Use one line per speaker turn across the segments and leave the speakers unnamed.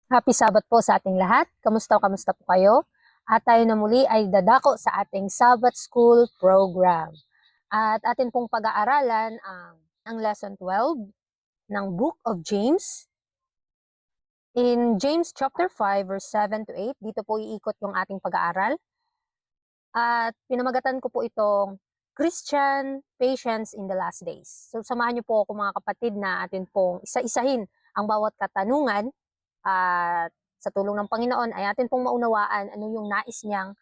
Happy Sabat po sa ating lahat. Kamusta po kayo? At tayo na muli ay dadako sa ating Sabbath School program. At atin pong pag-aaralan ang Lesson 12 ng Book of James. In James chapter 5 verse 7 to 8, dito po iikot yung ating pag-aaral. At pinamagatan ko po itong Christian Patience in the Last Days. So samahan niyo po ako mga kapatid na atin pong isa-isahin ang bawat katanungan at sa tulong ng Panginoon ay atin pong maunawaan ano yung nais niyang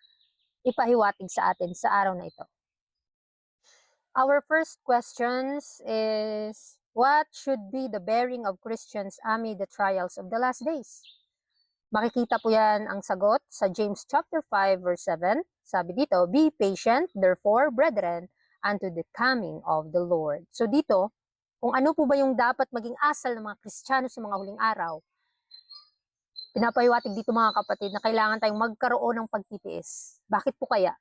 ipahiwatig sa atin sa araw na ito. Our first questions is, what should be the bearing of Christians amid the trials of the last days? Makikita po yan ang sagot sa James chapter 5 verse 7. Sabi dito, be patient, therefore, brethren, unto the coming of the Lord. So dito, kung ano po ba yung dapat maging asal ng mga Kristiyano sa mga huling araw, pinapahiwatig dito mga kapatid na kailangan tayong magkaroon ng pagtitiis. Bakit po kaya?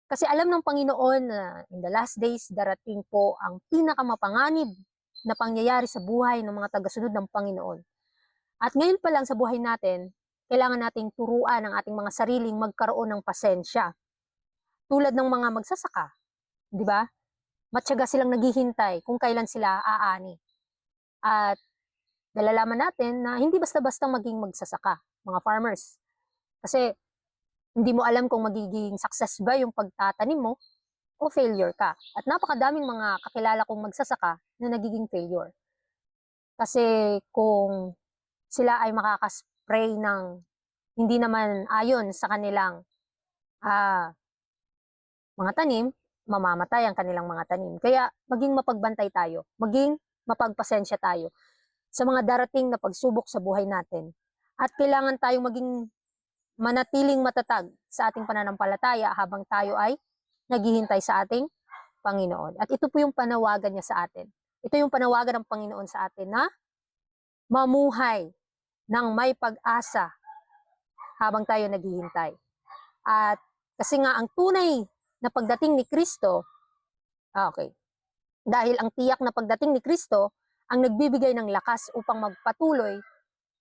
Kasi alam ng Panginoon na in the last days, darating po ang pinakamapanganib na pangyayari sa buhay ng mga tagasunod ng Panginoon. At ngayon pa lang sa buhay natin, kailangan nating turuan ang ating mga sariling magkaroon ng pasensya. Tulad ng mga magsasaka, di ba? Matyaga silang naghihintay kung kailan sila aani. At nalalaman natin na hindi basta-basta maging magsasaka, mga farmers. Kasi hindi mo alam kung magiging success ba yung pagtatanim mo o failure ka. At napakadaming mga kakilala kong magsasaka na nagiging failure. Kasi kung sila ay makakaspray ng hindi naman ayon sa kanilang mga tanim, mamamatay ang kanilang mga tanim. Kaya maging mapagbantay tayo, maging mapagpasensya tayo sa mga darating na pagsubok sa buhay natin. At kailangan tayong maging manatiling matatag sa ating pananampalataya habang tayo ay naghihintay sa ating Panginoon. At ito po yung panawagan niya sa atin. Ito yung panawagan ng Panginoon sa atin na mamuhay ng may pag-asa habang tayo naghihintay. At kasi nga ang tunay na pagdating ni Kristo, dahil ang tiyak na pagdating ni Kristo ang nagbibigay ng lakas upang magpatuloy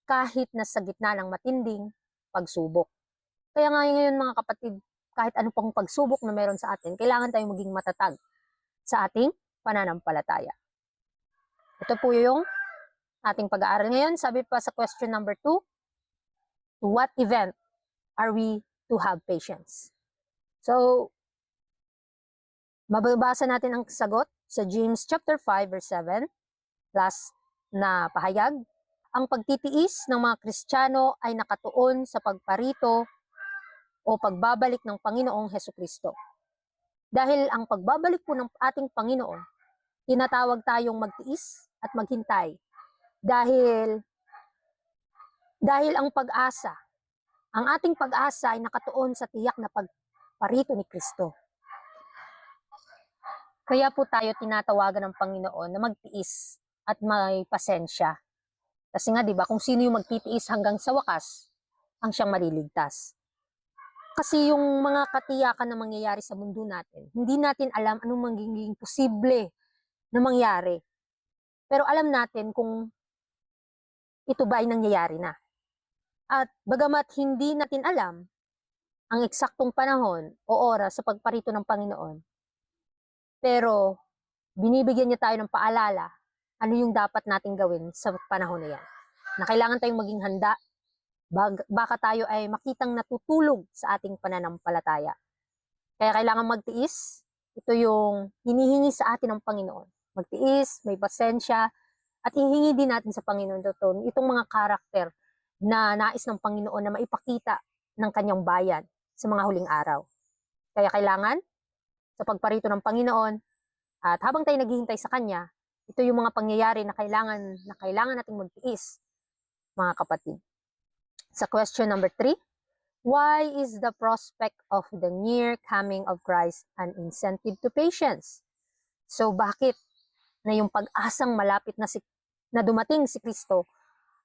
kahit na sa gitna ng matinding pagsubok. Kaya nga ngayon mga kapatid, kahit ano pang pagsubok na meron sa atin, kailangan tayong maging matatag sa ating pananampalataya. Ito po yung ating pag-aaral ngayon. Sabi pa sa question number 2, to what event are we to have patience? So, mababasa natin ang sagot sa James chapter 5 verse 7, last na pahayag. Ang pagtitiis ng mga Kristiyano ay nakatuon sa pagparito o pagbabalik ng Panginoong Hesukristo. Dahil ang pagbabalik po ng ating Panginoon, tinatawag tayong magtiis at maghintay. Dahil ang pag-asa, ang ating pag-asa ay nakatuon sa tiyak na pagparito ni Kristo. Kaya po tayo tinatawagan ng Panginoon na magtiis at may pasensya. Kasi nga 'di ba, kung sino yung magtitiis hanggang sa wakas, ang siyang maliligtas. Kasi yung mga katiyakan na mangyayari sa mundo natin, hindi natin alam anong magiging posible na mangyari. Pero alam natin kung ito ba ay nangyayari na. At bagamat hindi natin alam ang eksaktong panahon o oras sa pagparito ng Panginoon, pero binibigyan niya tayo ng paalala ano yung dapat nating gawin sa panahon na yan. Na kailangan tayong maging handa, baka tayo ay makitang natutulog sa ating pananampalataya. Kaya kailangan magtiis. Ito yung hinihingi sa atin ng Panginoon. Magtiis, may pasensya, at hihingi din natin sa Panginoon itong mga karakter na nais ng Panginoon na maipakita ng kanyang bayan sa mga huling araw. Kaya kailangan, sa pagparito ng Panginoon, at habang tayo naghihintay sa Kanya, ito yung mga pangyayari na kailangan nating magtiis, mga kapatid. Sa question number 3, why is the prospect of the near coming of Christ an incentive to patience? So bakit na yung pag-asang malapit na dumating si Kristo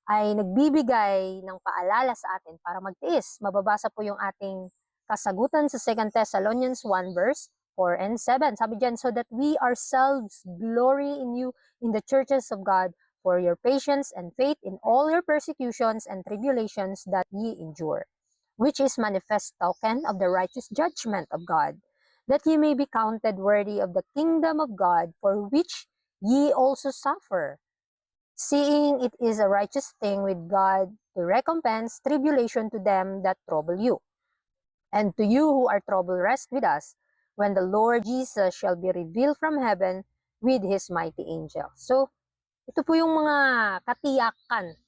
ay nagbibigay ng paalala sa atin para magtiis? Mababasa po yung ating kasagutan sa 2 Thessalonians 1 verse 4 and 7. Sabi dyan, so that we ourselves glory in you in the churches of God for your patience and faith in all your persecutions and tribulations that ye endure, which is manifest token of the righteous judgment of God, that ye may be counted worthy of the kingdom of God, for which ye also suffer, seeing it is a righteous thing with God to recompense tribulation to them that trouble you. And to you who are troubled, rest with us, when the Lord Jesus shall be revealed from heaven with His mighty angels. So, ito po yung mga katiyakan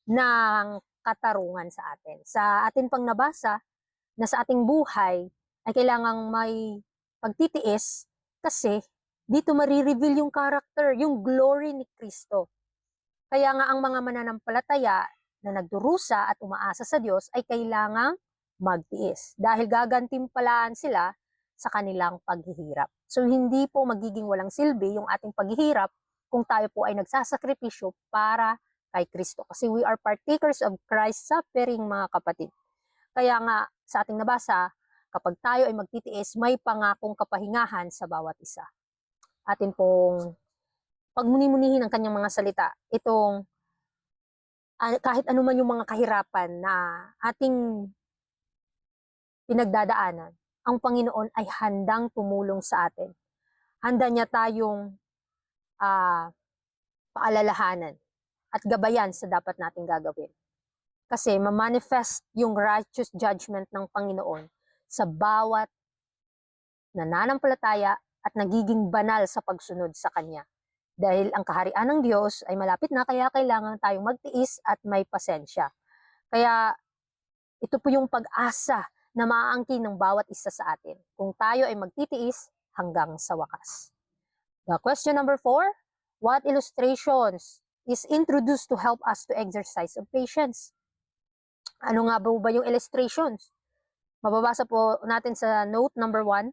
ng katarungan sa atin. Sa atin pang nabasa na sa ating buhay ay kailangang may pagtitiis kasi dito marireveal yung character, yung glory ni Kristo. Kaya nga ang mga mananampalataya na nagdurusa at umaasa sa Diyos ay kailangang magtiis dahil gagantimpalaan sila sa kanilang paghihirap. So hindi po magiging walang silbi yung ating paghihirap kung tayo po ay nagsasakripisyo para kay Kristo. Kasi we are partakers of Christ's suffering, mga kapatid. Kaya nga sa ating nabasa, kapag tayo ay magtitiis, may pangakong kapahingahan sa bawat isa. Atin pong pagmuni-munihin ang kanyang mga salita. Itong kahit anuman yung mga kahirapan na ating pinagdadaanan, ang Panginoon ay handang tumulong sa atin. Handa niya tayong paalalahanan at gabayan sa dapat nating gagawin. Kasi mamanifest yung righteous judgment ng Panginoon sa bawat nananampalataya at nagiging banal sa pagsunod sa Kanya. Dahil ang kaharian ng Diyos ay malapit na, kaya kailangan tayong magtiis at may pasensya. Kaya ito po yung pag-asa na maaangkin ng bawat isa sa atin kung tayo ay magtitiis hanggang sa wakas. The question number 4, what illustrations is introduced to help us to exercise of patience? Ano nga ba yung illustrations? Mababasa po natin sa note number 1.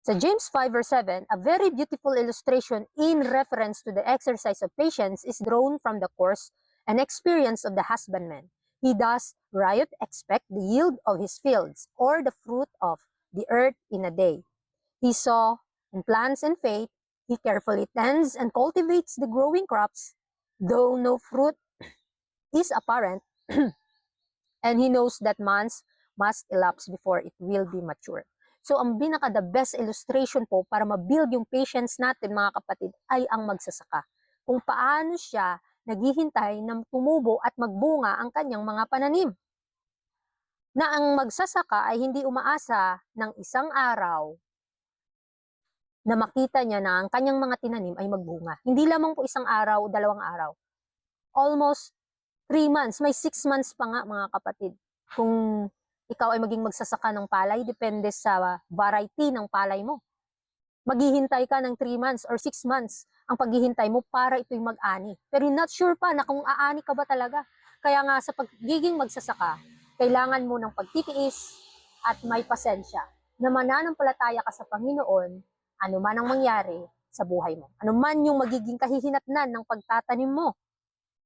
Sa James 5 verse 7, a very beautiful illustration in reference to the exercise of patience is drawn from the course and experience of the husbandman. He does riot expect the yield of his fields, or the fruit of the earth in a day. He sow and plants in faith, he carefully tends and cultivates the growing crops, though no fruit is apparent, and he knows that months must elapse before it will be mature. So, ang the best illustration po para ma-build yung patience natin, mga kapatid, ay ang magsasaka. Kung paano siya naghihintay na tumubo at magbunga ang kanyang mga pananim. Na ang magsasaka ay hindi umaasa ng isang araw na makita niya na ang kanyang mga tinanim ay magbunga. Hindi lamang po isang araw o 2 araw. Almost 3 months, may 6 months pa nga, mga kapatid. Kung ikaw ay maging magsasaka ng palay, depende sa variety ng palay mo. Maghihintay ka ng 3 months or 6 months ang paghihintay mo para ito'y mag-ani. Pero not sure pa na kung aani ka ba talaga. Kaya nga sa pagiging magsasaka, kailangan mo ng pagtitiis at may pasensya na mananampalataya ka sa Panginoon ano man ang mangyari sa buhay mo. Ano man yung magiging kahihinatnan ng pagtatanim mo.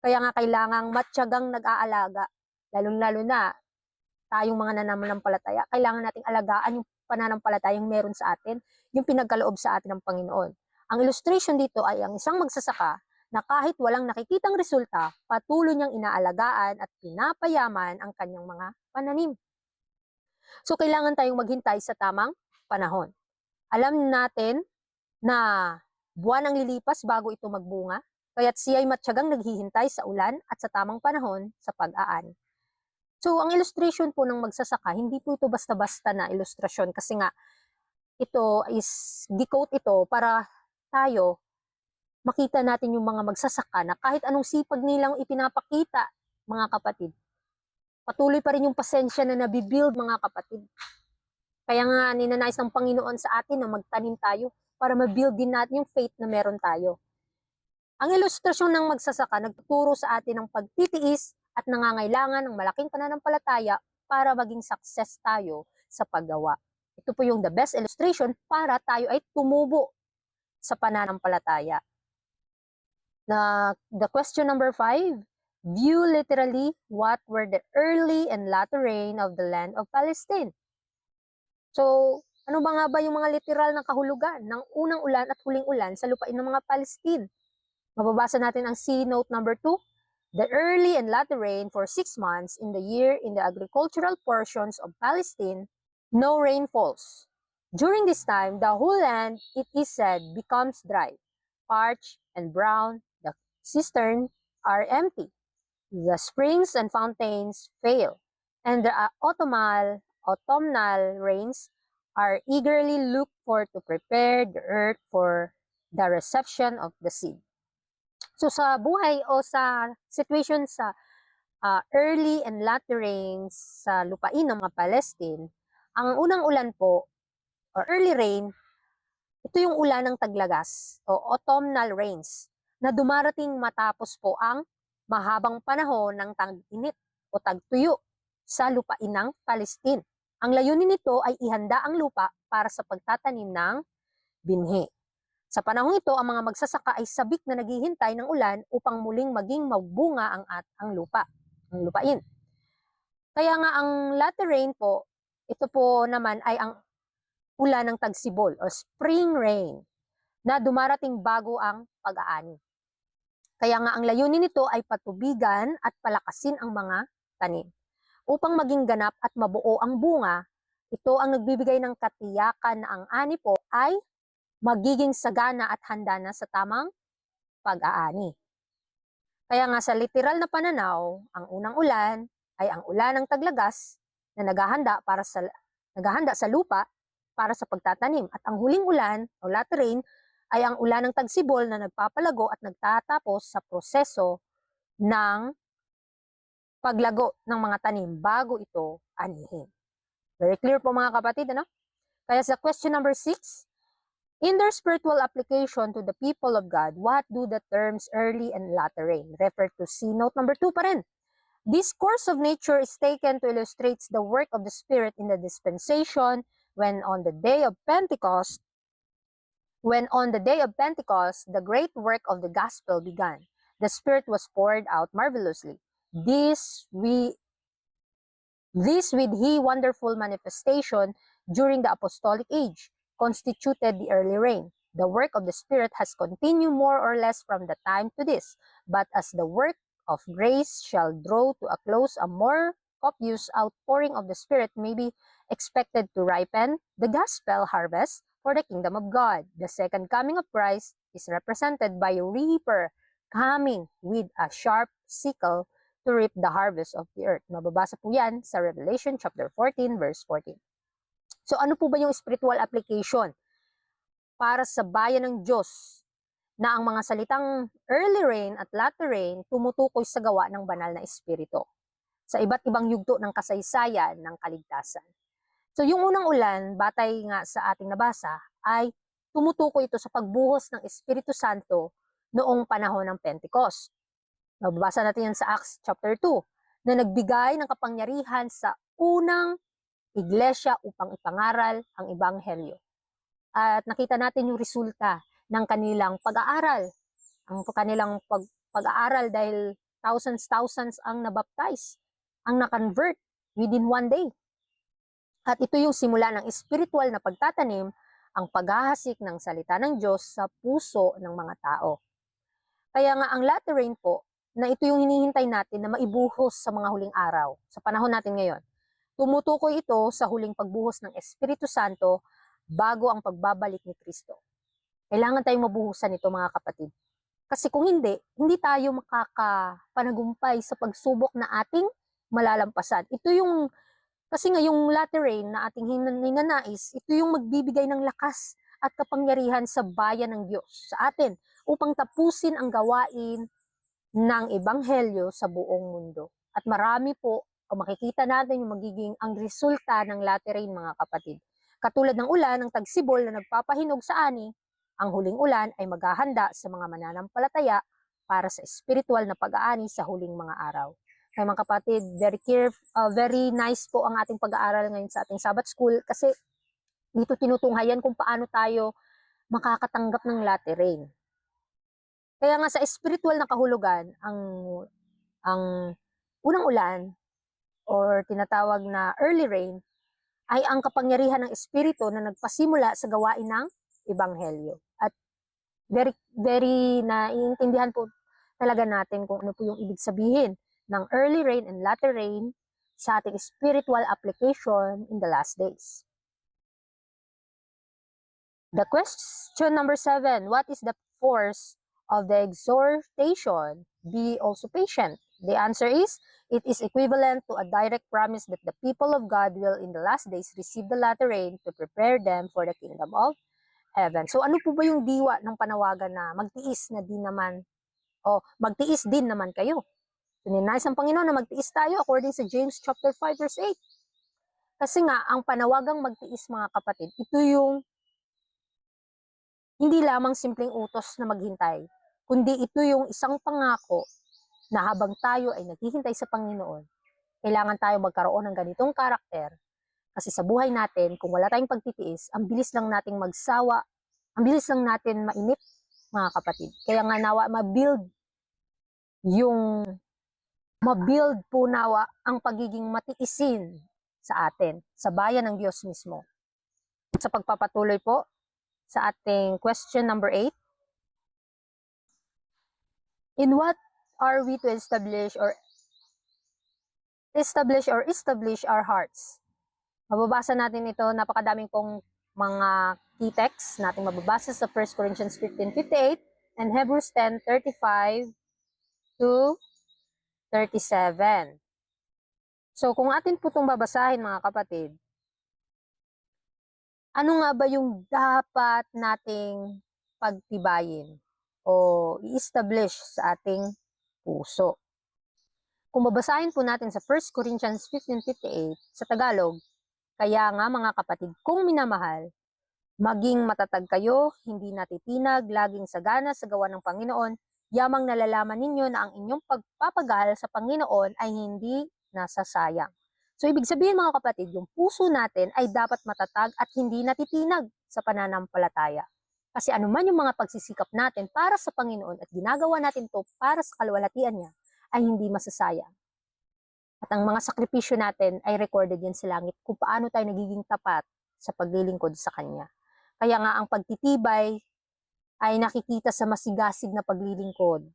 Kaya nga kailangang matyagang nag-aalaga. Lalong-lalo na tayong mga nananampalataya, kailangan nating alagaan yung pananampalatayang meron sa atin, yung pinagkaloob sa atin ng Panginoon. Ang illustration dito ay ang isang magsasaka na kahit walang nakikitang resulta, patuloy niyang inaalagaan at pinapayaman ang kanyang mga pananim. So, kailangan tayong maghintay sa tamang panahon. Alam natin na buwan ang lilipas bago ito magbunga, kaya't siya ay matyagang naghihintay sa ulan at sa tamang panahon sa pag-aani. So, ang illustration po ng magsasaka, hindi po ito basta-basta na ilustrasyon kasi nga ito is, gi-quote ito para tayo makita natin yung mga magsasaka na kahit anong sipag nilang ipinapakita, mga kapatid, patuloy pa rin yung pasensya na nabibuild, mga kapatid. Kaya nga ninanais ng Panginoon sa atin na magtanim tayo para mabuild din natin yung faith na meron tayo. Ang ilustrasyon ng magsasaka nagtuturo sa atin ng pagtitiis at nangangailangan ng malaking pananampalataya para maging success tayo sa paggawa. Ito po yung the best illustration para tayo ay tumubo sa pananampalataya. The question number 5, view literally what were the early and latter rain of the land of Palestine. So, ano ba nga ba yung mga literal na kahulugan ng unang ulan at huling ulan sa lupain ng mga Palestine? Mababasa natin ang C note number 2. The early and latter rain for 6 months in the year in the agricultural portions of Palestine, no rain falls. During this time, the whole land, it is said, becomes dry, parched, and brown. The cisterns are empty. The springs and fountains fail, and the autumnal rains are eagerly looked for to prepare the earth for the reception of the seed. So sa buhay o sa situation sa early and latter rains sa lupain ng mga Palestine, ang unang ulan po or early rain, ito yung ulan ng taglagas o autumnal rains na dumarating matapos po ang mahabang panahon ng tag-init o tagtuyo sa lupain ng Palestine. Ang layunin nito ay ihanda ang lupa para sa pagtatanim ng binhi. Sa panahong ito, ang mga magsasaka ay sabik na naghihintay ng ulan upang muling maging magbunga ang lupa, ang lupain. Kaya nga ang latter rain po, ito po naman ay ang ulan ng tagsibol o spring rain na dumarating bago ang pag-aani. Kaya nga ang layunin nito ay patubigan at palakasin ang mga tanim. Upang maging ganap at mabuo ang bunga, ito ang nagbibigay ng katiyakan na ang ani po ay magiging sagana at handa na sa tamang pag-aani. Kaya nga sa literal na pananaw, ang unang ulan ay ang ulan ng taglagas na naghahanda sa lupa para sa pagtatanim. At ang huling ulan o latter rain ay ang ulan ng tagsibol na nagpapalago at nagtatapos sa proseso ng paglago ng mga tanim bago ito anihin. Very clear po mga kapatid, ano? Kaya sa question number 6, in their spiritual application to the people of God, what do the terms early and latter rain? Refer to C note number 2 pa rin. This course of nature is taken to illustrate the work of the Spirit in the dispensation when on the day of Pentecost, the great work of the gospel began. The Spirit was poured out marvelously. This with wonderful manifestation during the apostolic age constituted the early rain. The work of the Spirit has continued more or less from the time to this, but as the work of grace shall draw to a close, a more copious outpouring of the Spirit may be expected to ripen the gospel harvest for the kingdom of God. The second coming of Christ is represented by a reaper coming with a sharp sickle to reap the harvest of the earth. Mababasa po yan sa Revelation chapter 14, verse 14. So ano po ba yung spiritual application para sa bayan ng Diyos na ang mga salitang early rain at latter rain tumutukoy sa gawa ng banal na espiritu sa iba't ibang yugto ng kasaysayan ng kaligtasan? So yung unang ulan, batay nga sa ating nabasa, ay tumutukoy ito sa pagbuhos ng Espiritu Santo noong panahon ng Pentecost. Mababasa natin yan sa Acts chapter 2, na nagbigay ng kapangyarihan sa unang iglesia upang ipangaral ang ebanghelyo. At nakita natin yung resulta ng kanilang pag-aaral. Ang kanilang pag-aaral dahil thousands ang nabaptize, ang na-convert within one day. At ito yung simula ng spiritual na pagtatanim, ang paghahasik ng salita ng Diyos sa puso ng mga tao. Kaya nga ang latter rain po, na ito yung hinihintay natin na maibuhos sa mga huling araw, sa panahon natin ngayon. Tumutukoy ito sa huling pagbuhos ng Espiritu Santo bago ang pagbabalik ni Kristo. Kailangan tayong mabuhusan ito mga kapatid. Kasi kung hindi tayo makakapanagumpay sa pagsubok na ating malalampasan. Kasi nga yung latter rain na ating hinanais, ito yung magbibigay ng lakas at kapangyarihan sa bayan ng Diyos, sa atin, upang tapusin ang gawain ng ebanghelyo sa buong mundo. At marami po, makikita natin yung magiging ang resulta ng latter rain mga kapatid. Katulad ng ulan ng tagsibol na nagpapahinog sa ani, ang huling ulan ay maghahanda sa mga mananampalataya para sa spiritual na pag-aani sa huling mga araw. Kaya mga kapatid, very nice po ang ating pag-aaral ngayon sa ating Sabbath School kasi dito tinutunghayan kung paano tayo makakatanggap ng latter rain. Kaya nga sa spiritual na kahulugan, ang unang ulan or tinatawag na early rain ay ang kapangyarihan ng Espiritu na nagpasimula sa gawain ng Ebanghelyo. At very, very naiintindihan po talaga natin kung ano po yung ibig sabihin ng early rain and latter rain sa ating spiritual application in the last days. The question number 7, what is the force of the exhortation, be also patient? The answer is, it is equivalent to a direct promise that the people of God will in the last days receive the latter rain to prepare them for the kingdom of heaven. So ano po ba yung diwa ng panawagan na magtiis na din naman, o magtiis din naman kayo? So ninais ng Panginoon na magtiis tayo according sa James chapter 5 verse 8. Kasi nga, ang panawagang magtiis mga kapatid, ito yung hindi lamang simpleng utos na maghintay, kundi ito yung isang pangako na habang tayo ay naghihintay sa Panginoon, kailangan tayo magkaroon ng ganitong karakter. Kasi sa buhay natin, kung wala tayong pagtitiis, ang bilis lang nating magsawa, ang bilis lang natin mainip, mga kapatid. Kaya nga nawa mabuild po nawa ang pagiging matiisin sa atin, sa bayan ng Diyos mismo. Sa pagpapatuloy po sa ating question number 8, in what are we to establish our hearts? Mababasa natin ito, napakadaming pong mga key texts natin mababasa sa 1 Corinthians 15:58 and Hebrews 10:35 to 37. So kung atin po itong babasahin mga kapatid, ano nga ba yung dapat nating pagtibayin o i-establish sa ating puso? Kung babasahin po natin sa 1 Corinthians 15:58 sa Tagalog, kaya nga mga kapatid, kung minamahal, maging matatag kayo, hindi natitinag, laging sagana sa gawa ng Panginoon, yamang nalalaman ninyo na ang inyong pagpapagal sa Panginoon ay hindi nasasayang. So ibig sabihin mga kapatid, yung puso natin ay dapat matatag at hindi natitinag sa pananampalataya. Kasi anuman yung mga pagsisikap natin para sa Panginoon at ginagawa natin to para sa kaluwalhatian niya, ay hindi masasayang. At ang mga sakripisyo natin ay recorded yan sa langit kung paano tayo nagiging tapat sa paglilingkod sa Kanya. Kaya nga ang pagtitibay ay nakikita sa masigasig na paglilingkod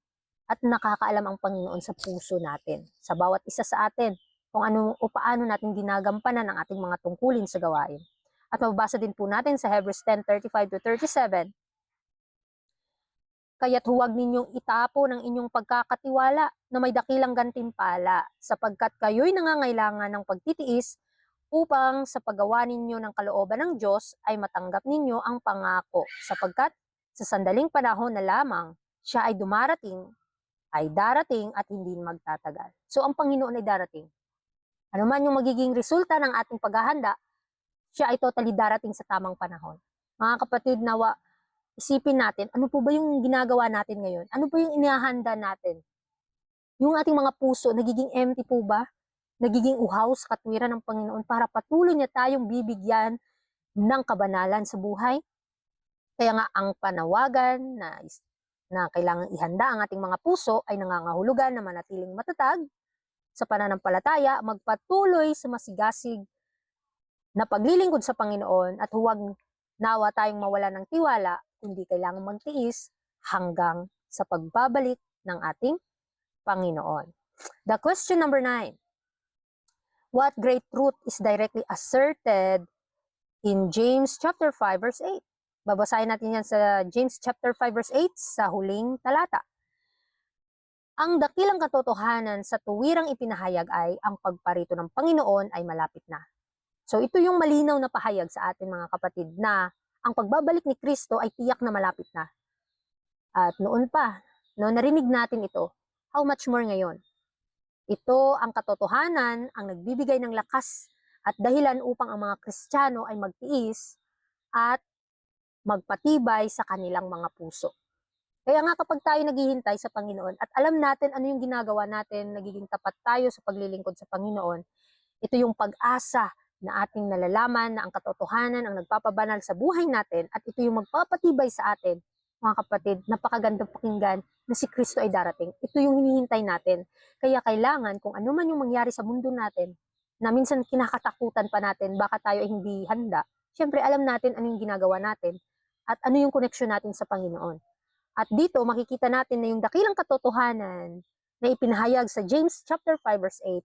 at nakakaalam ang Panginoon sa puso natin, sa bawat isa sa atin, kung ano o paano natin ginagampanan ang ating mga tungkulin sa gawain. At mababasa din po natin sa Hebrews 10:35 to 37, kaya't huwag ninyong itapo ng inyong pagkakatiwala na may dakilang gantimpala, sapagkat kayo'y nangangailangan ng pagtitiis upang sa paggawa ninyo ng kalooban ng Diyos ay matanggap ninyo ang pangako, sapagkat sa sandaling panahon na lamang siya ay darating at hindi magtatagal. So ang Panginoon ay darating. Ano man yung magiging resulta ng ating paghahanda, siya ay totally darating sa tamang panahon. Mga kapatid, nawa isipin natin, ano po ba yung ginagawa natin ngayon? Ano po yung inihahanda natin? Yung ating mga puso, nagiging empty po ba? Nagiging uhaw sa katwiran ng Panginoon para patuloy niya tayong bibigyan ng kabanalan sa buhay? Kaya nga ang panawagan na kailangang ihanda ang ating mga puso ay nangangahulugan na manatiling matatag sa pananampalataya, magpatuloy sa masigasig na paglilingkod sa Panginoon at huwag nawa tayong mawala ng tiwala, kundi kailangang magtiis hanggang sa pagbabalik ng ating Panginoon. The question number 9, what great truth is directly asserted in James chapter 5 verse 8? Babasahin natin yan sa James chapter 5 verse 8 sa huling talata. Ang dakilang katotohanan sa tuwirang ipinahayag ay ang pagparito ng Panginoon ay malapit na. So ito yung malinaw na pahayag sa atin mga kapatid na ang pagbabalik ni Kristo ay tiyak na malapit na. At noon pa, noon narinig natin ito, how much more ngayon? Ito ang katotohanan, ang nagbibigay ng lakas at dahilan upang ang mga Kristiyano ay magtiis at magpatibay sa kanilang mga puso. Kaya nga kapag tayo naghihintay sa Panginoon at alam natin ano yung ginagawa natin, nagiging tapat tayo sa paglilingkod sa Panginoon, ito yung pag-asa na ating nalalaman na ang katotohanan ang nagpapabanal sa buhay natin at ito yung magpapatibay sa atin, mga kapatid, napakagandang pakinggan na si Kristo ay darating. Ito yung hinihintay natin. Kaya kailangan kung ano man yung mangyari sa mundo natin, na minsan kinakatakutan pa natin, baka tayo ay hindi handa, syempre alam natin ano yung ginagawa natin at ano yung koneksyon natin sa Panginoon. At dito makikita natin na yung dakilang katotohanan na ipinahayag sa James chapter 5 verse 8.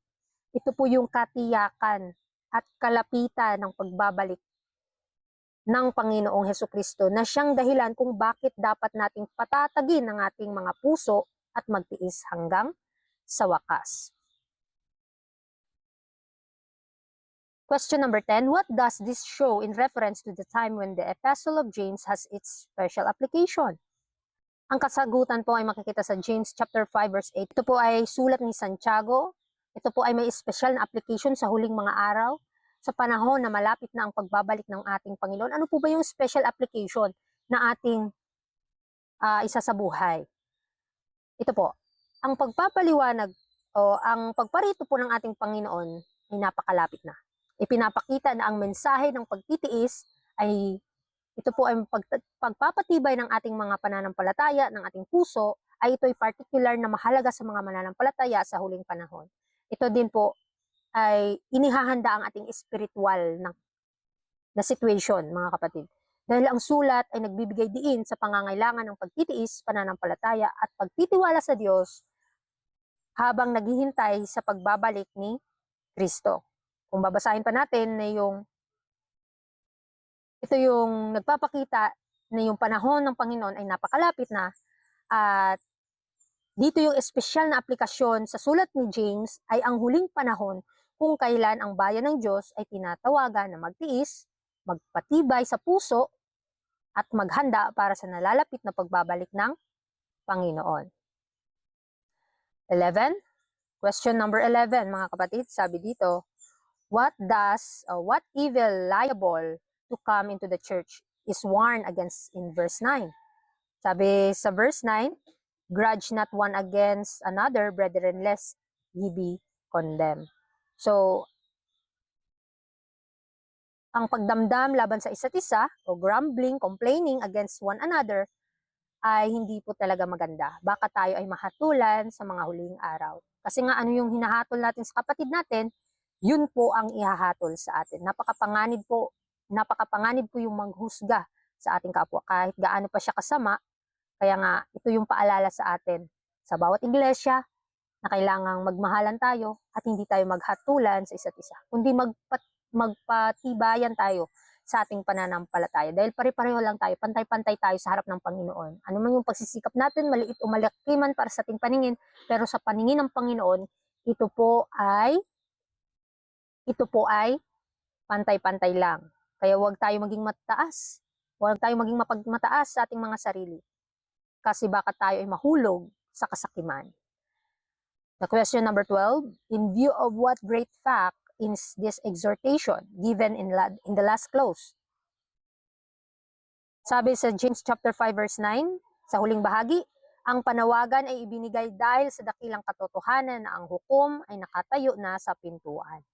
Ito po yung katiyakan at kalapitan ng pagbabalik ng Panginoong Hesukristo na siyang dahilan kung bakit dapat nating patatagin ang ating mga puso at magtiis hanggang sa wakas. Question number 10, what does this show in reference to the time when the Epistle of James has its special application? Ang kasagutan po ay makikita sa James chapter 5 verse 8. Ito po ay sulat ni Santiago. Ito po ay may special na application sa huling mga araw, sa panahon na malapit na ang pagbabalik ng ating Panginoon. Ano po ba yung special application na ating isasabuhay? Ito po, ang pagpapaliwanag o ang pagparito po ng ating Panginoon ay napakalapit na. Ipinapakita na ang mensahe ng pagtitiis ay ito po ay pagpapatibay ng ating mga pananampalataya, ng ating puso, ay ito'y particular na mahalaga sa mga mananampalataya sa huling panahon. Ito din po ay inihahanda ang ating spiritual na situation, mga kapatid. Dahil ang sulat ay nagbibigay diin sa pangangailangan ng pagtitiis, pananampalataya at pagtitiwala sa Diyos habang naghihintay sa pagbabalik ni Kristo. Kung babasahin pa natin na ito yung nagpapakita na yung panahon ng Panginoon ay napakalapit na, at dito yung espesyal na aplikasyon sa sulat ni James ay ang huling panahon kung kailan ang bayan ng Diyos ay tinatawagan na magtiis, magpatibay sa puso at maghanda para sa nalalapit na pagbabalik ng Panginoon. 11. Question number 11, mga kapatid, sabi dito, what evil liable to come into the church is warned against in verse 9? Sabi sa verse 9, grudge not one against another, brethren, lest ye be condemned. So, ang pagdamdam laban sa isa't isa, o grumbling, complaining against one another, ay hindi po talaga maganda. Baka tayo ay mahatulan sa mga huling araw. Kasi nga ano yung hinahatol natin sa kapatid natin, yun po ang ihahatol sa atin. Napakapanganib po yung maghusga sa ating kapwa. Kahit gaano pa siya kasama, kaya nga ito yung paalala sa atin sa bawat iglesia na kailangang magmahalan tayo at hindi tayo maghatulan sa isa't isa, kundi magpatibayan tayo sa ating pananampalataya. Dahil pare-pareho lang tayo, pantay-pantay tayo sa harap ng Panginoon. Ano man yung pagsisikap natin, maliit o malaki man para sa ating paningin, pero sa paningin ng Panginoon, ito po ay pantay-pantay lang. Kaya huwag tayo maging mataas. Huwag tayo maging mataas sa ating mga sarili. Kasi baka tayo ay mahulog sa kasakiman. The question number 12, in view of what great fact is this exhortation given in the last clause? Sabi sa James chapter 5 verse 9, sa huling bahagi, ang panawagan ay ibinigay dahil sa dakilang katotohanan na ang hukom ay nakatayo na sa pintuan.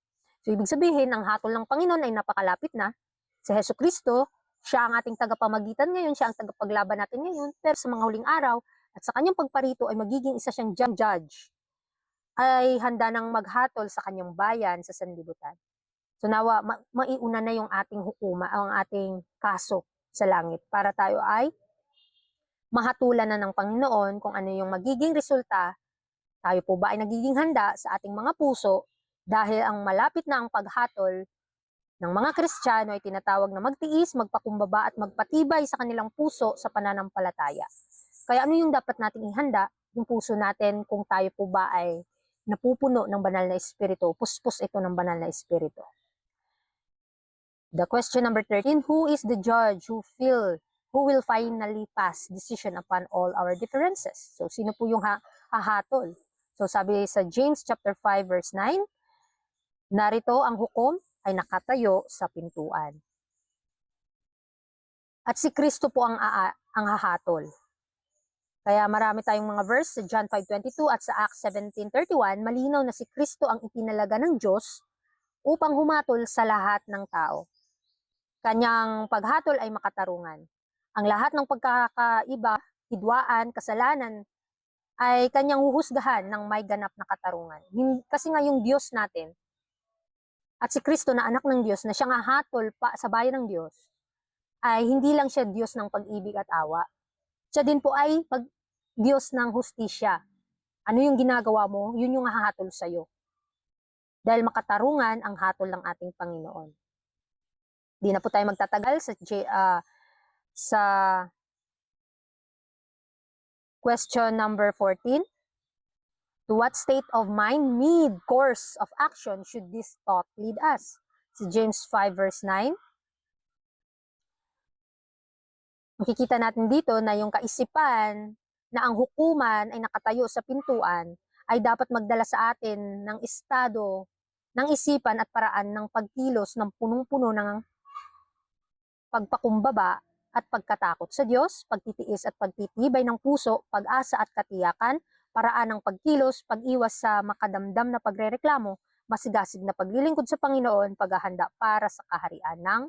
So, ibig sabihin, ang hatol ng Panginoon ay napakalapit na. Si Hesukristo, siya ang ating tagapamagitan ngayon, siya ang tagapaglaban natin ngayon, pero sa mga huling araw, at sa kanyang pagparito ay magiging isa siyang judge, ay handa nang maghatol sa kanyang bayan sa sanlibutan. So nawa, maiuna na yung ating hukuma, ang ating kaso sa langit, para tayo ay mahatulan na ng Panginoon kung ano yung magiging resulta. Tayo po ba ay nagiging handa sa ating mga puso dahil ang malapit na ang paghatol ng mga Kristiyano ay tinatawag na magtiis, magpakumbaba at magpatibay sa kanilang puso sa pananampalataya. Kaya ano yung dapat nating ihanda? Yung puso natin kung tayo po ba ay napupuno ng banal na espiritu, puspos ito ng banal na espiritu. The question number 13, who is the judge who will finally pass decision upon all our differences? So, sino po yung hahatol? So, sabi sa James chapter 5 verse 9, narito ang hukom ay nakatayo sa pintuan. At si Kristo po ang hahatol. Kaya marami tayong mga verse sa John 5:22 at sa Acts 17:31, malinaw na si Kristo ang itinalaga ng Diyos upang humatol sa lahat ng tao. Kanyang paghatol ay makatarungan. Ang lahat ng pagkakaiba, hidwaan, kasalanan ay kanyang huhusgahan ng may ganap na katarungan. Kasi nga yung Diyos natin at si Kristo na anak ng Diyos na siyang hahatol pa sa bayan ng Diyos ay hindi lang siya Diyos ng pag-ibig at awa. Siya din po ay Diyos ng hustisya. Ano yung ginagawa mo, yun yung hahatol sa'yo. Dahil makatarungan ang hatol ng ating Panginoon. Di na po tayo magtatagal sa question number 14. To what state of mind, course of action should this thought lead us? Si James 5 verse 9. Makikita natin dito na yung kaisipan na ang hukuman ay nakatayo sa pintuan ay dapat magdala sa atin ng estado ng isipan at paraan ng pagkilos ng punong-puno ng pagpakumbaba at pagkatakot sa Diyos, pagtitiis at pagtitibay ng puso, pag-asa at katiyakan, paraan ng pagkilos, pag-iwas sa makadamdam na pagrereklamo, masigasig na paglilingkod sa Panginoon, paghahanda para sa kaharian ng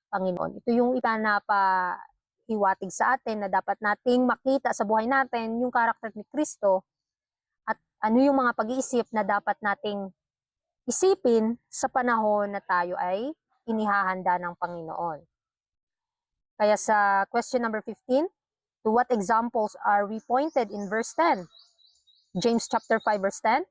Panginoon. Ito yung ipanapahiwatig sa atin na dapat nating makita sa buhay natin yung karakter ni Kristo at ano yung mga pag-iisip na dapat nating isipin sa panahon na tayo ay inihahanda ng Panginoon. Kaya sa question number 15, to what examples are we pointed in verse 10? James chapter 5 verse 10,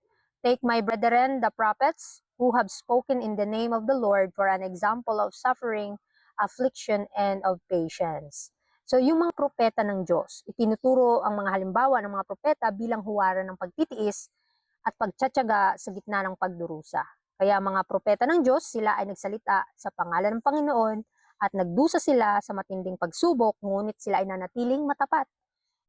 take my brethren the prophets who have spoken in the name of the Lord for an example of suffering, affliction, and of patience. So yung mga propeta ng Diyos, itinuturo ang mga halimbawa ng mga propeta bilang huwaran ng pagtitiis at pagtsatsaga sa gitna ng pagdurusa. Kaya mga propeta ng Diyos, sila ay nagsalita sa pangalan ng Panginoon at nagdusa sila sa matinding pagsubok, ngunit sila ay nanatiling matapat.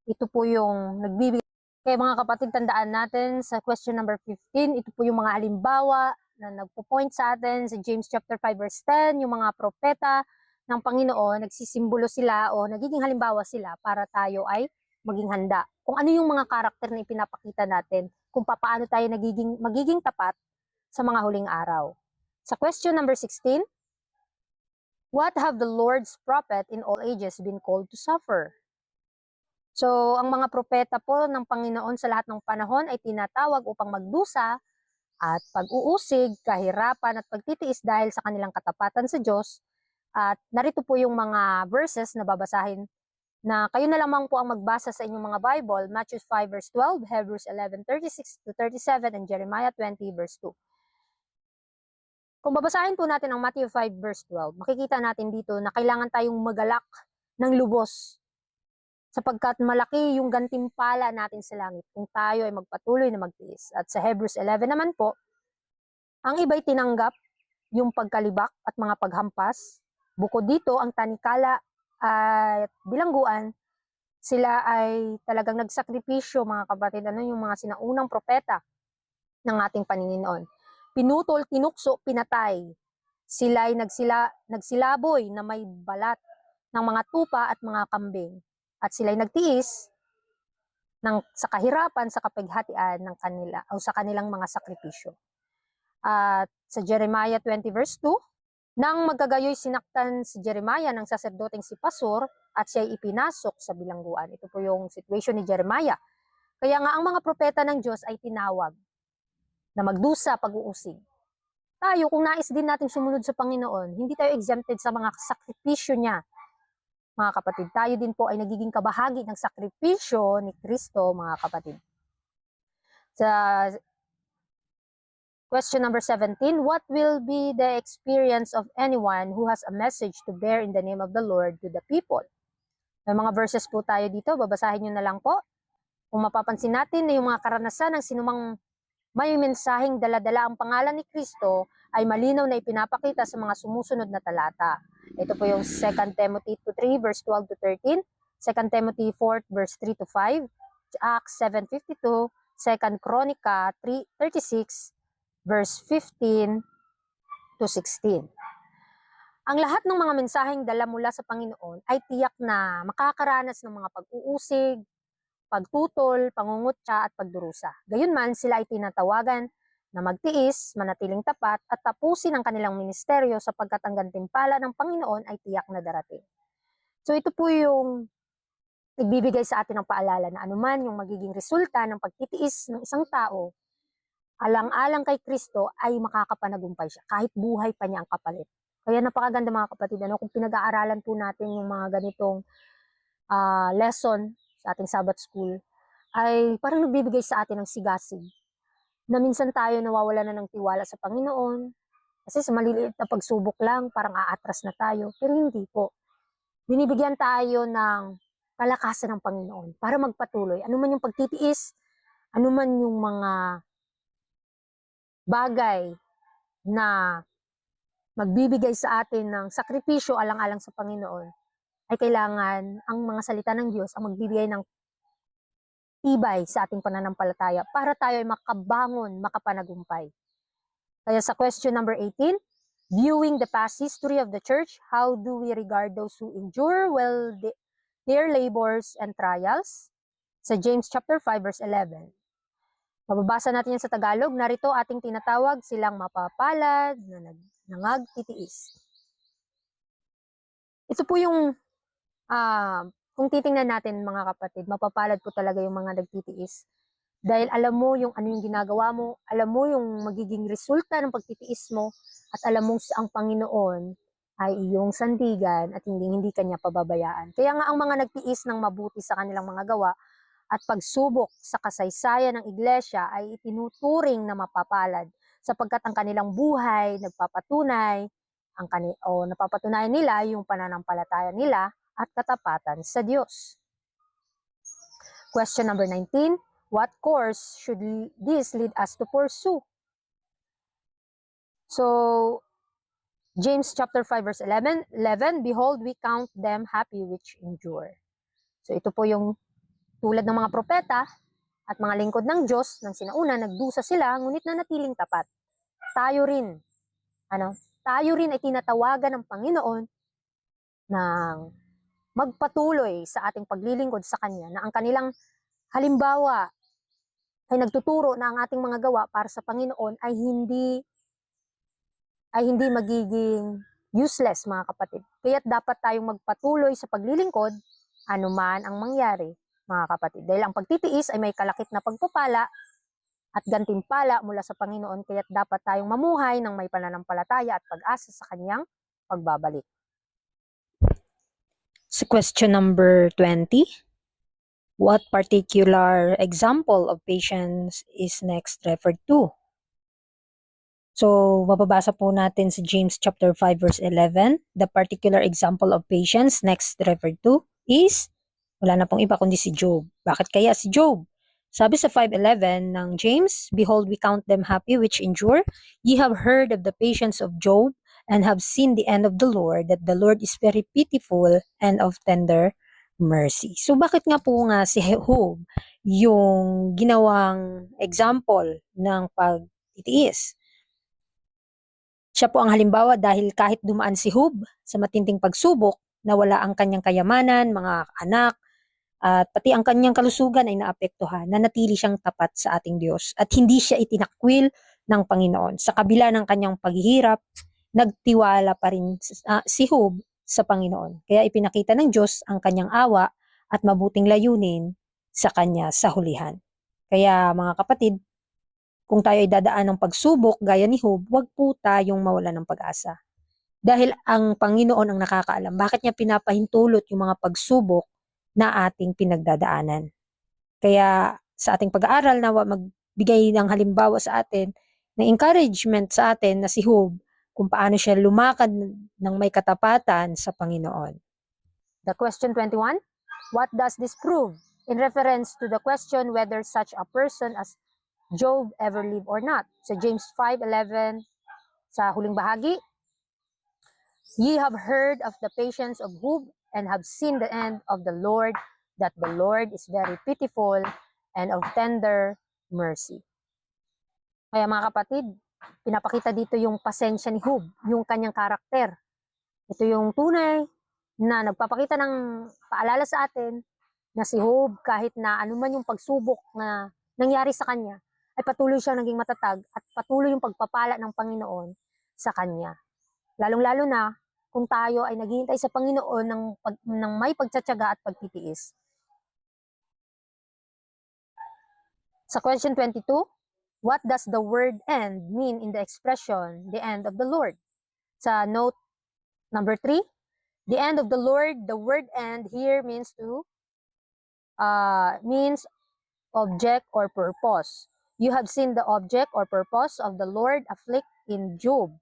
Ito po yung nagbibigay. Kaya mga kapatid, tandaan natin sa question number 15, ito po yung mga halimbawa na nagpo-point sa atin sa James chapter 5 verse 10, yung mga propeta ng Panginoon, nagsisimbolo sila o nagiging halimbawa sila para tayo ay maging handa. Kung ano yung mga karakter na ipinapakita natin, kung paano tayo magiging tapat sa mga huling araw. Sa question number 16, what have the Lord's prophet in all ages been called to suffer? So, ang mga propeta po ng Panginoon sa lahat ng panahon ay tinatawag upang magdusa at pag-uusig, kahirapan at pagtitiis dahil sa kanilang katapatan sa Diyos. At narito po yung mga verses na babasahin na kayo na lamang po ang magbasa sa inyong mga Bible, Matthew 5 verse 12, Hebrews 11:36 to 37, and Jeremiah 20 verse 2. Kung babasahin po natin ang Matthew 5 verse 12, makikita natin dito na kailangan tayong magalak ng lubos sapagkat malaki yung gantimpala natin sa langit kung tayo ay magpatuloy na magtiis. At sa Hebrews 11 naman po, ang iba'y tinanggap yung pagkalibak at mga paghampas. Bukod dito, ang tanikala at bilangguan, sila ay talagang nagsakripisyo, mga kapatid, ano yung mga sinaunang propeta ng ating Panginoon. Pinutol, tinukso, pinatay. Sila ay nagsilaboy na may balat ng mga tupa at mga kambing. At sila ay nagtiis sa kahirapan, sa kapighatian ng kanila o sa kanilang mga sakripisyo. At sa Jeremiah 20 verse 2, nang magkagayoy sinaktan si Jeremiah ng saserdoteng si Pasur at siya ay ipinasok sa bilangguan. Ito po yung situation ni Jeremiah. Kaya nga ang mga propeta ng Diyos ay tinawag na magdusa, pag-uusig. Tayo, kung nais din natin sumunod sa Panginoon, hindi tayo exempted sa mga sakripisyo niya. Mga kapatid, tayo din po ay nagiging kabahagi ng sakripisyo ni Kristo, mga kapatid. Sa question number 17, what will be the experience of anyone who has a message to bear in the name of the Lord to the people? May mga verses po tayo dito, babasahin nyo na lang po. Kung mapapansin natin na yung mga karanasan ng sinumang may mensaheng daladala ang pangalan ni Kristo ay malinaw na ipinapakita sa mga sumusunod na talata. Ito po yung 2 Timothy 2:3 verse 12 to 13, 2 Timothy 4 verse 3 to 5, Acts 7:52, 2 Chronica 3:36 verse 15 to 16. Ang lahat ng mga mensaheng dala mula sa Panginoon ay tiyak na makakaranas ng mga pag-uusig, pagtutol, pangungutya at pagdurusa. Gayunman, sila ay tinatawagan na magtiis, manatiling tapat at tapusin ang kanilang ministeryo sapagkat ang gantimpala ng Panginoon ay tiyak na darating. So ito po yung nagbibigay sa atin ng paalala na anuman yung magiging resulta ng pagtitiis ng isang tao, alang-alang kay Kristo ay makakapanagumpay siya kahit buhay pa niya ang kapalit. Kaya napakaganda mga kapatid, kung pinag-aaralan po natin yung mga ganitong lesson sa ating Sabbath School, ay parang nagbibigay sa atin ng sigasig na minsan tayo nawawala na ng tiwala sa Panginoon kasi sa maliliit na pagsubok lang parang aatras na tayo, pero hindi po. Binibigyan tayo ng kalakasan ng Panginoon para magpatuloy. Ano man yung pagtitiis, ano man yung mga bagay na magbibigay sa atin ng sakripisyo alang-alang sa Panginoon, ay kailangan ang mga salita ng Diyos ang magbibigay ng tibay sa ating pananampalataya para tayo ay makabangon, makapanagumpay. Kaya sa question number 18, viewing the past history of the church, how do we regard those who endure well their labors and trials? Sa James chapter 5 verse 11. Mababasa natin yan sa Tagalog. Narito ating tinatawag silang mapapalad na nangagtitiis. Ito po yung kung titingnan natin mga kapatid, mapapalad po talaga yung mga nagtitiis. Dahil alam mo yung ano yung ginagawa mo, alam mo yung magiging resulta ng pagtitiis mo, at alam mo ang Panginoon ay iyong sandigan at hindi kanya pababayaan. Kaya nga ang mga nagtiis ng mabuti sa kanilang mga gawa at pagsubok sa kasaysayan ng iglesia ay itinuturing na mapapalad sapagkat ang kanilang buhay nagpapatunay napapatunayan nila yung pananampalataya nila at katapatan sa Diyos. Question number 19, what course should this lead us to pursue? So, James chapter 5 verse 11, behold, we count them happy which endure. So, ito po yung tulad ng mga propeta at mga lingkod ng Diyos nang sinauna, nagdusa sila, ngunit nanatiling tapat. Tayo rin ay tinatawagan ng Panginoon ng magpatuloy sa ating paglilingkod sa Kanya, na ang kanilang halimbawa ay nagtuturo na ang ating mga gawa para sa Panginoon ay hindi magiging useless, mga kapatid. Kaya't dapat tayong magpatuloy sa paglilingkod anuman ang mangyari, mga kapatid. Dahil ang pagtitiis ay may kalakip na pagpapala at gantimpala mula sa Panginoon, kaya't dapat tayong mamuhay ng may pananampalataya at pag-asa sa Kanyang pagbabalik. So question number 20, what particular example of patience is next referred to? So, mababasa po natin sa James chapter 5 verse 11. The particular example of patience next referred to is, wala na pong iba kundi si Job. Bakit kaya si Job? Sabi sa 5:11 ng James, behold, we count them happy which endure. Ye have heard of the patience of Job, and have seen the end of the Lord, that the Lord is very pitiful and of tender mercy. So bakit nga po nga si Job yung ginawang example ng pagtitiis? Siya po ang halimbawa dahil kahit dumaan si Job sa matinding pagsubok, nawala ang kanyang kayamanan, mga anak, at pati ang kanyang kalusugan ay naapektuhan, nanatili siyang tapat sa ating Diyos at hindi siya itinakwil ng Panginoon. Sa kabila ng kanyang paghihirap, nagtiwala pa rin si Job sa Panginoon. Kaya ipinakita ng Diyos ang kanyang awa at mabuting layunin sa kanya sa hulihan. Kaya mga kapatid, kung tayo ay dadaan ng pagsubok gaya ni Job, huwag po tayong mawala ng pag-asa. Dahil ang Panginoon ang nakakaalam bakit niya pinapahintulot yung mga pagsubok na ating pinagdadaanan. Kaya sa ating pag-aaral na magbigay ng halimbawa sa atin, ng encouragement sa atin na si Job, kung paano siya lumakad ng may katapatan sa Panginoon. The question 21, what does this prove? In reference to the question whether such a person as Job ever lived or not. So James 5:11 sa huling bahagi, ye have heard of the patience of Job and have seen the end of the Lord, that the Lord is very pitiful and of tender mercy. Kaya mga kapatid, pinapakita dito yung pasensya ni Job, yung kanyang karakter. Ito yung tunay na nagpapakita ng paalala sa atin na si Job, kahit na anuman yung pagsubok na nangyari sa kanya, ay patuloy siyang naging matatag at patuloy yung pagpapala ng Panginoon sa kanya. Lalong-lalo na kung tayo ay naghihintay sa Panginoon ng may pagtsatsaga at pagtitiis. Sa question 22, what does the word end mean in the expression, the end of the Lord? Sa note number 3, the end of the Lord, the word end here means to means object or purpose. You have seen the object or purpose of the Lord afflict in Job.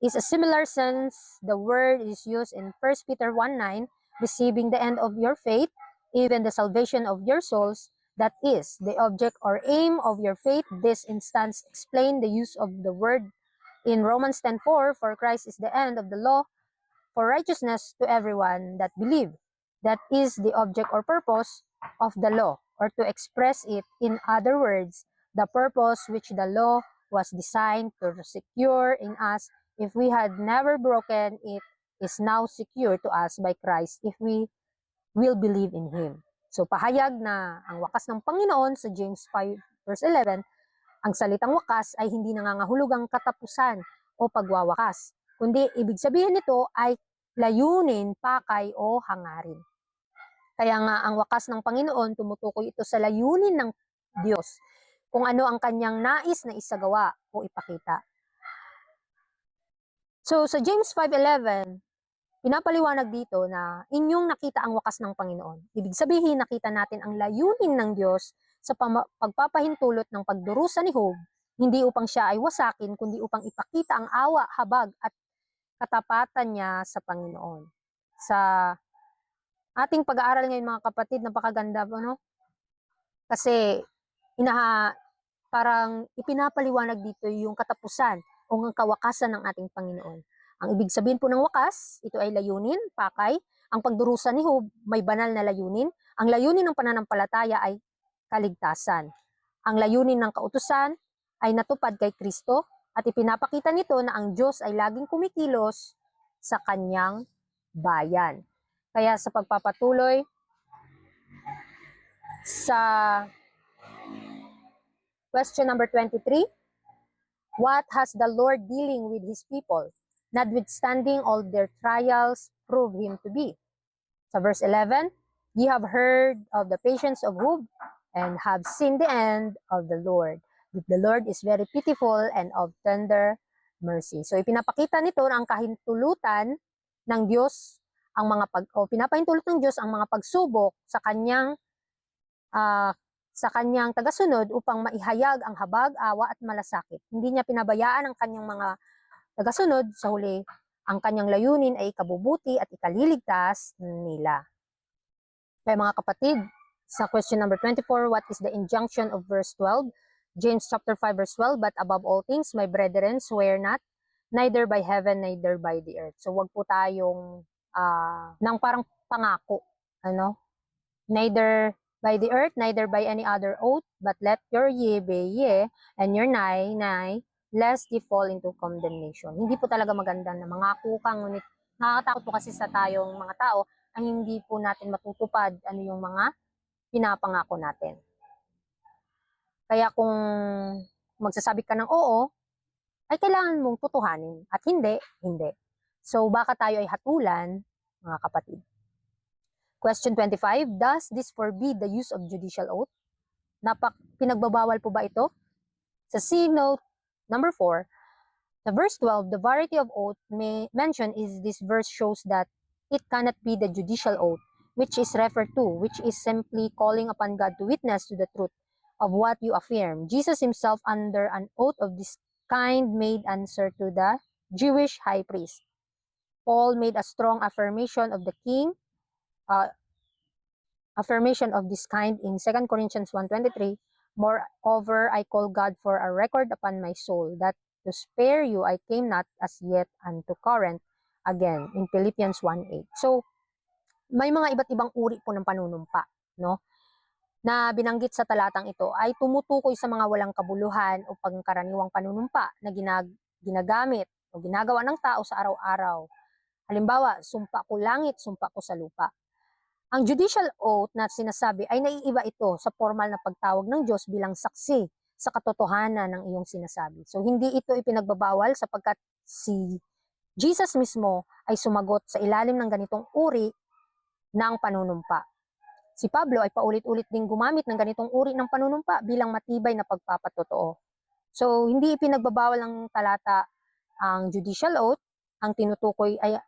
Is a similar sense the word is used in 1 Peter 1:9, receiving the end of your faith, even the salvation of your souls. That is the object or aim of your faith. This instance explain the use of the word in Romans 10:4, for Christ is the end of the law for righteousness to everyone that believe. That is the object or purpose of the law, or to express it in other words, the purpose which the law was designed to secure in us if we had never broken it is now secure to us by Christ if we will believe in Him. So pahayag na ang wakas ng Panginoon sa James 5 verse 11, ang salitang wakas ay hindi nangangahulugang katapusan o pagwawakas, kundi ibig sabihin nito ay layunin, pakay o hangarin. Kaya nga ang wakas ng Panginoon, tumutukoy ito sa layunin ng Diyos, kung ano ang kanyang nais na isagawa o ipakita. So sa James 5:11, pinapaliwanag dito na inyong nakita ang wakas ng Panginoon. Ibig sabihin, nakita natin ang layunin ng Diyos sa pagpapahintulot ng pagdurusa ni Job, hindi upang siya ay wasakin, kundi upang ipakita ang awa, habag at katapatan niya sa Panginoon. Sa ating pag-aaral ngayon mga kapatid, napakaganda po, no? Kasi parang ipinapaliwanag dito yung katapusan o ang kawakasan ng ating Panginoon. Ang ibig sabihin po ng wakas, ito ay layunin, pakay. Ang pagdurusa ni Job may banal na layunin. Ang layunin ng pananampalataya ay kaligtasan. Ang layunin ng kautusan ay natupad kay Kristo at ipinapakita nito na ang Diyos ay laging kumikilos sa kanyang bayan. Kaya sa pagpapatuloy sa question number 23, what has the Lord dealing with His people, notwithstanding all their trials, prove Him to be? Sa verse 11, ye have heard of the patience of Job, and have seen the end of the Lord. The Lord is very pitiful and of tender mercy. So ipinapakita nito na ang kahintulutan ng Diyos, pinapahintulot ng Diyos ang mga pagsubok sa kanyang tagasunod upang maihayag ang habag, awa at malasakit. Hindi niya pinabayaan ang kanyang mga tagasunod, sa huli ang kanyang layunin ay ikabubuti at ikaliligtas nila. Kaya mga kapatid, sa question number 24, what is the injunction of verse 12? James chapter 5 verse 12, but above all things, my brethren, swear not, neither by heaven, neither by the earth. So wag po tayong nang parang pangako, neither by the earth, neither by any other oath, but let your yea be yea, and your nay, nay, lest ye fall into condemnation. Hindi po talaga maganda na mangako ka, ngunit nakakatakot po kasi sa tayong mga tao ay hindi po natin matutupad yung mga pinapangako natin. Kaya kung magsasabi ka ng oo, ay kailangan mong tutuhanin, at hindi, hindi. So baka tayo ay hatulan, mga kapatid. Question 25, does this forbid the use of judicial oath? Pinagbabawal po ba ito? Sa C note number 4, the verse 12, the variety of oath mentioned is this verse shows that it cannot be the judicial oath, which is referred to, which is simply calling upon God to witness to the truth of what you affirm. Jesus himself, under an oath of this kind, made answer to the Jewish high priest. Paul made a strong affirmation of the king, affirmation of this kind in 2 Corinthians 1:23. Moreover, I call God for a record upon my soul, that to spare you I came not as yet unto Corinth again, in Philippians 1:8. So, may mga iba't ibang uri po ng panunumpa, no? Na binanggit sa talatang ito ay tumutukoy sa mga walang kabuluhan o pangkaraniwang panunumpa na ginagamit o ginagawa ng tao sa araw-araw. Halimbawa, sumpa ko langit, sumpa ko sa lupa. Ang judicial oath na sinasabi ay naiiba ito sa formal na pagtawag ng Diyos bilang saksi sa katotohanan ng iyong sinasabi. So, hindi ito ipinagbabawal sapagkat si Jesus mismo ay sumagot sa ilalim ng ganitong uri ng panunumpa. Si Pablo ay paulit-ulit ding gumamit ng ganitong uri ng panunumpa bilang matibay na pagpapatotoo. So, hindi ipinagbabawal ng talata ang judicial oath. Ang tinutukoy ay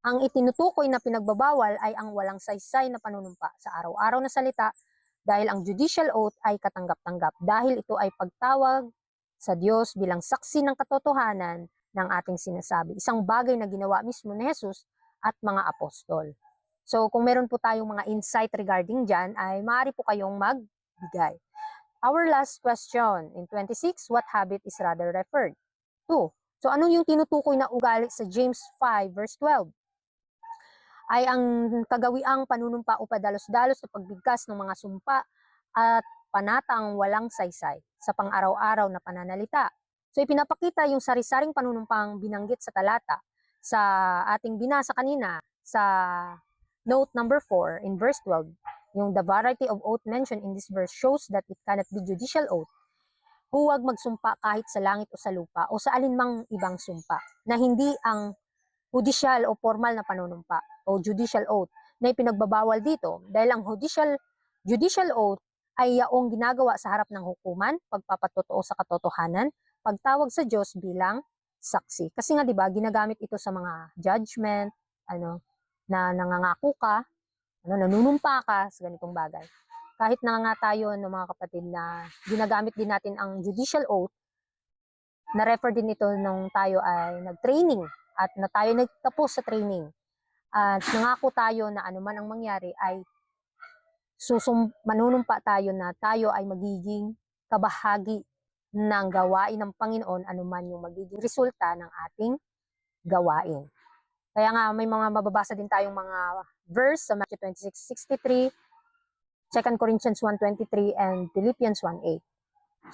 Ang itinutukoy na pinagbabawal ay ang walang saysay na panunumpa sa araw-araw na salita dahil ang judicial oath ay katanggap-tanggap dahil ito ay pagtawag sa Diyos bilang saksi ng katotohanan ng ating sinasabi. Isang bagay na ginawa mismo ni Jesus at mga apostol. So kung meron po tayong mga insight regarding dyan, ay maaari po kayong magbigay. Our last question, in 26, what habit is rather referred to? So ano yung tinutukoy na ugali sa James 5 verse 12? Ay ang kagawiang panunumpa o padalos-dalos na pagbigkas ng mga sumpa at panatang walang saysay sa pang-araw-araw na pananalita. So ipinapakita yung sari-saring panunumpang binanggit sa talata sa ating binasa kanina sa note number 4 in verse 12. Yung the variety of oath mentioned in this verse shows that it cannot be judicial oath. Huwag magsumpa kahit sa langit o sa lupa o sa alinmang ibang sumpa na hindi ang judicial o formal na panunumpa o judicial oath na ipinagbabawal dito dahil ang judicial oath ay yaong ginagawa sa harap ng hukuman, pagpapatotoo sa katotohanan, pagtawag sa Diyos bilang saksi. Kasi nga 'di ba, ginagamit ito sa mga judgment, na nangangako ka, nanunumpa ka sa ganitong bagay. Kahit na nga tayo ng mga kapatid na ginagamit din natin ang judicial oath, na-refer din ito nung tayo ay nag-training at na tayo nagtapos sa training. At nangako tayo na anuman ang mangyari ay manunumpa tayo na tayo ay magiging kabahagi ng gawain ng Panginoon anuman yung magiging resulta ng ating gawain. Kaya nga may mga mababasa din tayong mga verse sa Matthew 26:63, 2 Corinthians 1:23, and Philippians 1:8.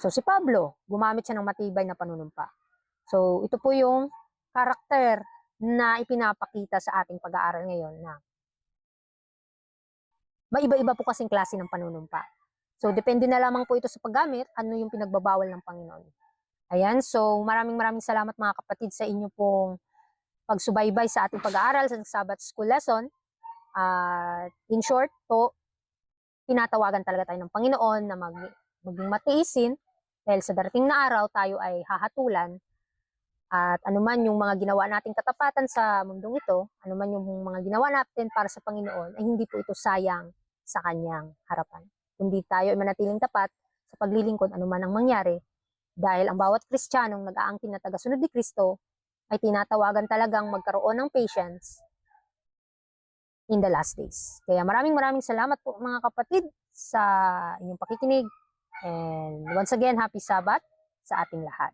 So si Pablo, gumamit siya ng matibay na panunumpa. So ito po yung karakter na ipinapakita sa ating pag-aaral ngayon na maiba-iba po kasing klase ng panunumpa. So depende na lamang po ito sa paggamit, ano yung pinagbabawal ng Panginoon. Ayan, so maraming salamat mga kapatid sa inyo pong pagsubaybay sa ating pag-aaral sa Sabbath School Lesson. In short po, tinatawagan talaga tayo ng Panginoon na maging matiisin dahil sa darating na araw tayo ay hahatulan at anuman yung mga ginawa nating katapatan sa mundong ito, anuman yung mga ginawa natin para sa Panginoon, ay hindi po ito sayang sa kanyang harapan. Kundi tayo ay manatiling tapat sa paglilingkod anuman ang mangyari dahil ang bawat Kristiyanong nag-aangkin na tagasunod ni Kristo ay tinatawagan talagang magkaroon ng patience in the last days. Kaya maraming salamat po mga kapatid sa inyong pakikinig. And once again, happy Sabbath sa ating lahat.